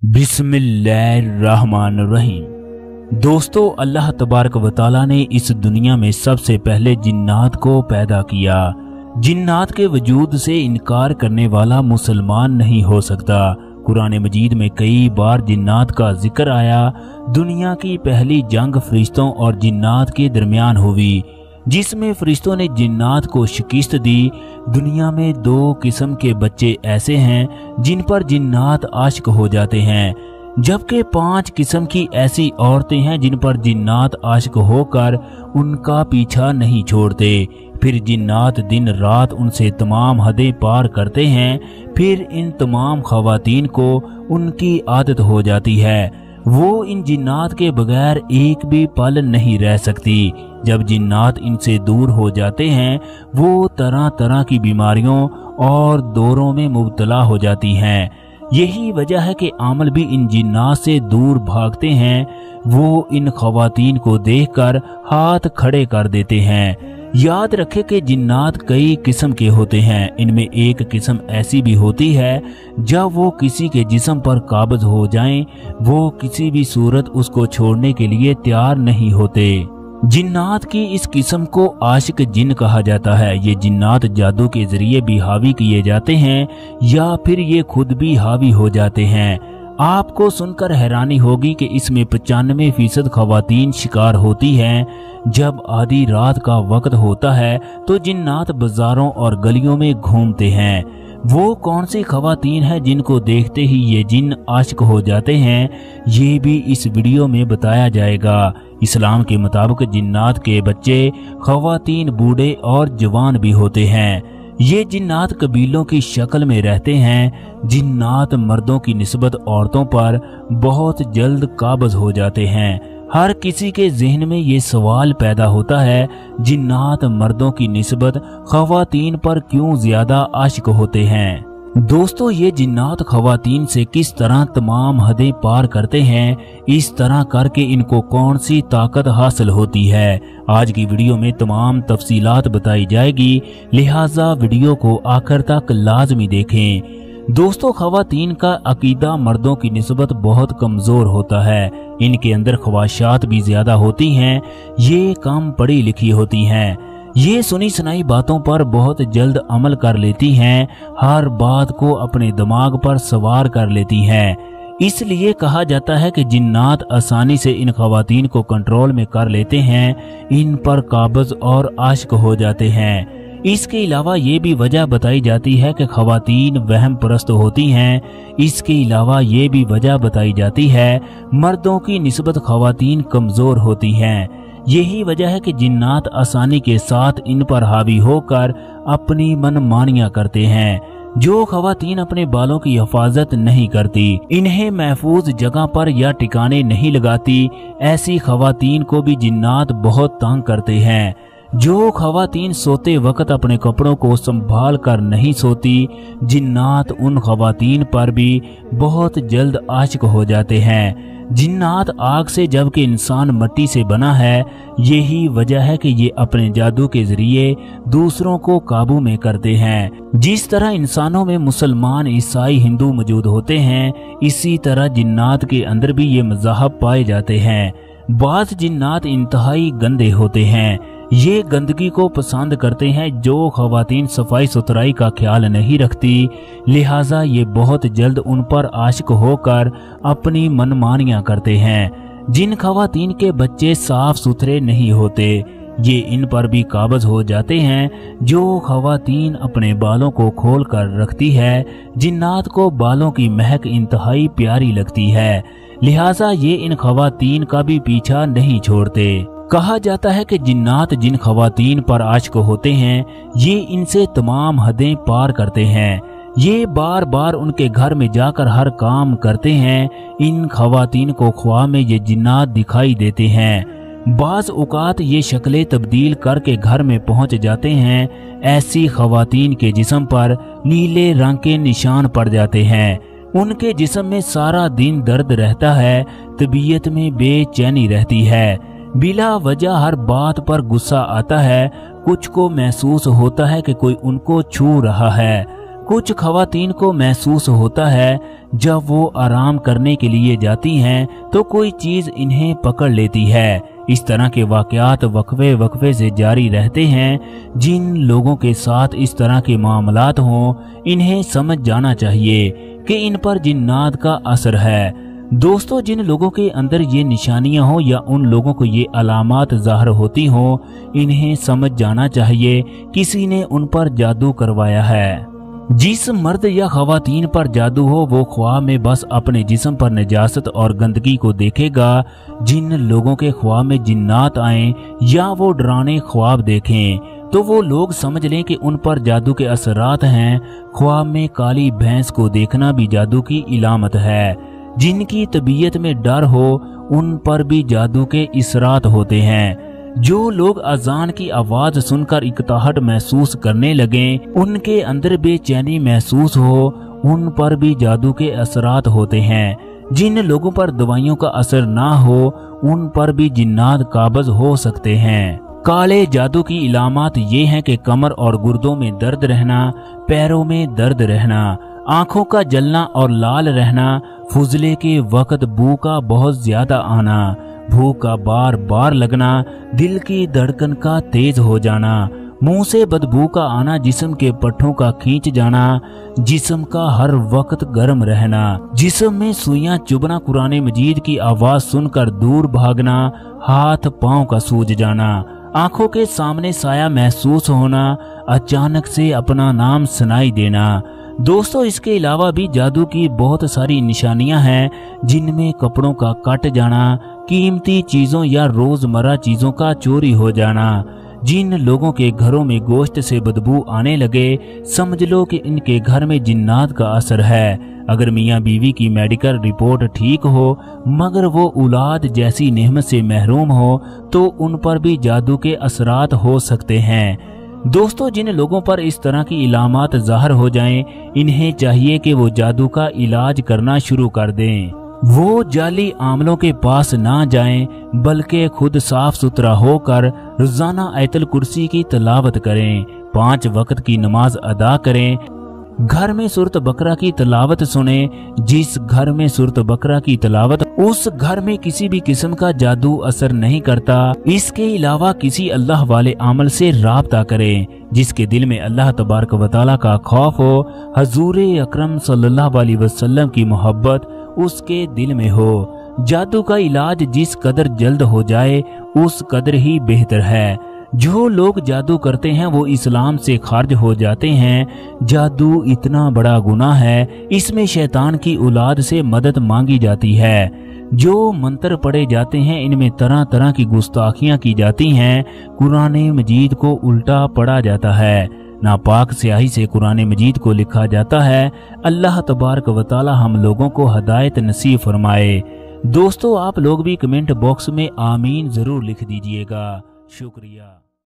बिस्मिल्लाहिर्रहमानिर्रहीम। दोस्तों, अल्लाह तबारक व तआला ने इस दुनिया में सबसे पहले जिन्नात को पैदा किया। जिन्नात के वजूद से इनकार करने वाला मुसलमान नहीं हो सकता। कुरान मजीद में कई बार जिन्नात का जिक्र आया। दुनिया की पहली जंग फरिश्तों और जिन्नात के दरमियान हुई, जिसमें फरिश्तों ने जिन्नात को शिकस्त दी। दुनिया में दो किस्म के बच्चे ऐसे हैं जिन पर जिन्नात आशिक हो जाते हैं, जबकि 5 किस्म की ऐसी औरतें हैं जिन पर जिन्नात आशिक होकर उनका पीछा नहीं छोड़ते। फिर जिन्नात दिन रात उनसे तमाम हदें पार करते हैं। फिर इन तमाम खवातीन को उनकी आदत हो जाती है। वो इन जिन्नात के बगैर एक भी पल नहीं रह सकती। जब जिन्नात इनसे दूर हो जाते हैं, वो तरह तरह की बीमारियों और दौरों में मुब्तला हो जाती हैं। यही वजह है कि आमल भी इन जिन्नात से दूर भागते हैं। वो इन खवातीन को देखकर हाथ खड़े कर देते हैं। याद रखें कि जिन्नात कई किस्म के होते हैं। इनमें एक किस्म ऐसी भी होती है जब वो किसी के जिस्म पर काबिज हो जाएं, वो किसी भी सूरत उसको छोड़ने के लिए तैयार नहीं होते। जिन्नात की इस किस्म को आशिक जिन कहा जाता है। ये जिन्नात जादू के जरिए भी हावी किए जाते हैं या फिर ये खुद भी हावी हो जाते हैं। आपको सुनकर हैरानी होगी कि इसमें 95% खवातीन शिकार होती हैं। जब आधी रात का वक्त होता है तो जिन्नात बाजारों और गलियों में घूमते हैं। वो कौन सी खवातीन है जिनको देखते ही ये जिन आशिक हो जाते हैं, ये भी इस वीडियो में बताया जाएगा। इस्लाम के मुताबिक जिन्नात के बच्चे खवातीन, बूढ़े और जवान भी होते हैं। ये जिन्नात कबीलों की शक्ल में रहते हैं। जिन्नात मर्दों की निस्बत औरतों पर बहुत जल्द काबज हो जाते हैं। हर किसी के जहन में ये सवाल पैदा होता है, जिन्नात मर्दों की निस्बत खवातीन पर क्यों ज्यादा आशिक होते हैं। दोस्तों, ये जिन्नात खवातीन से किस तरह तमाम हदें पार करते हैं, इस तरह करके इनको कौन सी ताकत हासिल होती है, आज की वीडियो में तमाम तफसीलात बताई जाएगी। लिहाजा वीडियो को आखिर तक लाजमी देखें। दोस्तों, खवातीन का अकीदा मर्दों की निस्बत बहुत कमजोर होता है। इनके अंदर ख्वाहिशात भी ज्यादा होती हैं। ये कम पढ़ी लिखी होती हैं। ये सुनी सुनाई बातों पर बहुत जल्द अमल कर लेती हैं। हर बात को अपने दिमाग पर सवार कर लेती हैं। इसलिए कहा जाता है कि जिन्नात आसानी से इन खवातीन को कंट्रोल में कर लेते हैं, इन पर काबज और आशिक हो जाते हैं। इसके अलावा ये भी वजह बताई जाती है कि खवातीन वहम परस्त होती हैं। इसके अलावा ये भी वजह बताई जाती है मर्दों की निस्बत खवातीन कमजोर होती हैं। यही वजह है कि जिन्नात आसानी के साथ इन पर हावी होकर अपनी मनमानियां करते हैं। जो खवातीन अपने बालों की हिफाजत नहीं करती, इन्हें महफूज जगह पर या ठिकाने नहीं लगाती, ऐसी खवातीन को भी जिन्नात बहुत तंग करते हैं। जो खवातीन सोते वक्त अपने कपड़ों को संभाल कर नहीं सोती, जिन्नात उन खवातीन पर भी बहुत जल्द आशिक हो जाते हैं। जिन्नात आग से जबकि इंसान मिट्टी से बना है। यही वजह है कि ये अपने जादू के जरिए दूसरों को काबू में करते हैं। जिस तरह इंसानों में मुसलमान, ईसाई, हिंदू मौजूद होते हैं, इसी तरह जिन्नात के अंदर भी ये मज़ाहब पाए जाते हैं। बाज़ जिन्नात इंतहाई गंदे होते हैं। ये गंदगी को पसंद करते हैं। जो खवातीन सफाई सुथराई का ख्याल नहीं रखती, लिहाजा ये बहुत जल्द उन पर आशिक होकर अपनी मनमानियां करते हैं। जिन खवातीन के बच्चे साफ सुथरे नहीं होते, ये इन पर भी काबज हो जाते हैं। जो खवातीन अपने बालों को खोल कर रखती है, जिन्नात को बालों की महक इंतहाई प्यारी लगती है, लिहाजा ये इन खवातीन का भी पीछा नहीं छोड़ते। कहा जाता है कि जिन्नात जिन खवातीन पर आशिक होते हैं, ये इनसे तमाम हदें पार करते हैं। ये बार बार उनके घर में जाकर हर काम करते हैं। इन खवातीन को ख्वाब में ये जिन्नात दिखाई देते हैं। बाज़ औक़ात ये शक्लें तब्दील करके घर में पहुंच जाते हैं। ऐसी खवातीन के जिस्म पर नीले रंग के निशान पड़ जाते हैं। उनके जिस्म में सारा दिन दर्द रहता है। तबीयत में बेचैनी रहती है। बिला वजह हर बात पर गुस्सा आता है। कुछ को महसूस होता है कि कोई उनको छू रहा है। कुछ खवातीन को महसूस होता है जब वो आराम करने के लिए जाती हैं तो कोई चीज इन्हें पकड़ लेती है। इस तरह के वाकयात वक्फे से जारी रहते हैं। जिन लोगों के साथ इस तरह के मामलात हों, इन्हें समझ जाना चाहिए कि इन पर जिन्नात का असर है। दोस्तों, जिन लोगों के अंदर ये निशानियां हो या उन लोगों को ये अलामात ज़ाहिर होती हो, इन्हें समझ जाना चाहिए किसी ने उन पर जादू करवाया है। जिस मर्द या खवातीन पर जादू हो वो ख्वाब में बस अपने जिस्म पर नजासत और गंदगी को देखेगा। जिन लोगों के ख्वाब में जिन्नात आए या वो डराने ख्वाब देखें तो वो लोग समझ लें कि उन पर जादू के असरात हैं। ख्वाब में काली भैंस को देखना भी जादू की इलामत है। जिनकी तबीयत में डर हो उन पर भी जादू के इसरात होते हैं। जो लोग अजान की आवाज सुनकर इकताहट महसूस करने लगे, उनके अंदर बेचैनी महसूस हो, उन पर भी जादू के असरात होते हैं। जिन लोगों पर दवाइयों का असर ना हो उन पर भी जिन्नात काबज हो सकते हैं। काले जादू की इलामात ये हैं कि कमर और गुर्दों में दर्द रहना, पैरों में दर्द रहना, आंखों का जलना और लाल रहना, फुजले के वक्त बू का बहुत ज्यादा आना, भूख का बार बार लगना, दिल की धड़कन का तेज हो जाना, मुंह से बदबू का आना, जिस्म के पट्टों का खींच जाना, जिस्म का हर वक्त गर्म रहना, जिस्म में सुइयां चुभना, कुरान मजीद की आवाज सुनकर दूर भागना, हाथ पांव का सूज जाना, आंखों के सामने साया महसूस होना, अचानक से अपना नाम सुनाई देना। दोस्तों, इसके अलावा भी जादू की बहुत सारी निशानियां हैं जिनमें कपड़ों का कट जाना, कीमती चीजों या रोजमर्रा चीजों का चोरी हो जाना। जिन लोगों के घरों में गोश्त से बदबू आने लगे, समझ लो कि इनके घर में जिन्नात का असर है। अगर मियाँ बीवी की मेडिकल रिपोर्ट ठीक हो मगर वो औलाद जैसी नेमत से महरूम हो तो उन पर भी जादू के असरात हो सकते हैं। दोस्तों, जिन लोगों पर इस तरह की इलामात ज़ाहिर हो जाएं, इन्हें चाहिए कि वो जादू का इलाज करना शुरू कर दें। वो जाली आमलों के पास ना जाएं, बल्कि खुद साफ सुथरा होकर रोजाना आयतल कुर्सी की तिलावत करें, 5 वक्त की नमाज अदा करें, घर में सूरत बकरा की तिलावत सुने। जिस घर में सूरत बकरा की तिलावत, उस घर में किसी भी किस्म का जादू असर नहीं करता। इसके अलावा किसी अल्लाह वाले अमल से राब्ता करें जिसके दिल में अल्लाह तबारक व तआला का खौफ हो, हजूर अकरम सल्लल्लाहु अलैहि वसल्लम की मोहब्बत उसके दिल में हो। जादू का इलाज जिस कदर जल्द हो जाए उस कदर ही बेहतर है। जो लोग जादू करते हैं वो इस्लाम से खारिज हो जाते हैं। जादू इतना बड़ा गुनाह है, इसमें शैतान की औलाद से मदद मांगी जाती है। जो मंत्र पढ़े जाते हैं इनमें तरह तरह की गुस्ताखियां की जाती हैं। कुरान मजीद को उल्टा पढ़ा जाता है, नापाक स्याही से कुरान मजीद को लिखा जाता है। अल्लाह तबारक व तआला हम लोगों को हदायत नसीब फरमाए। दोस्तों, आप लोग भी कमेंट बॉक्स में आमीन जरूर लिख दीजिएगा। शुक्रिया।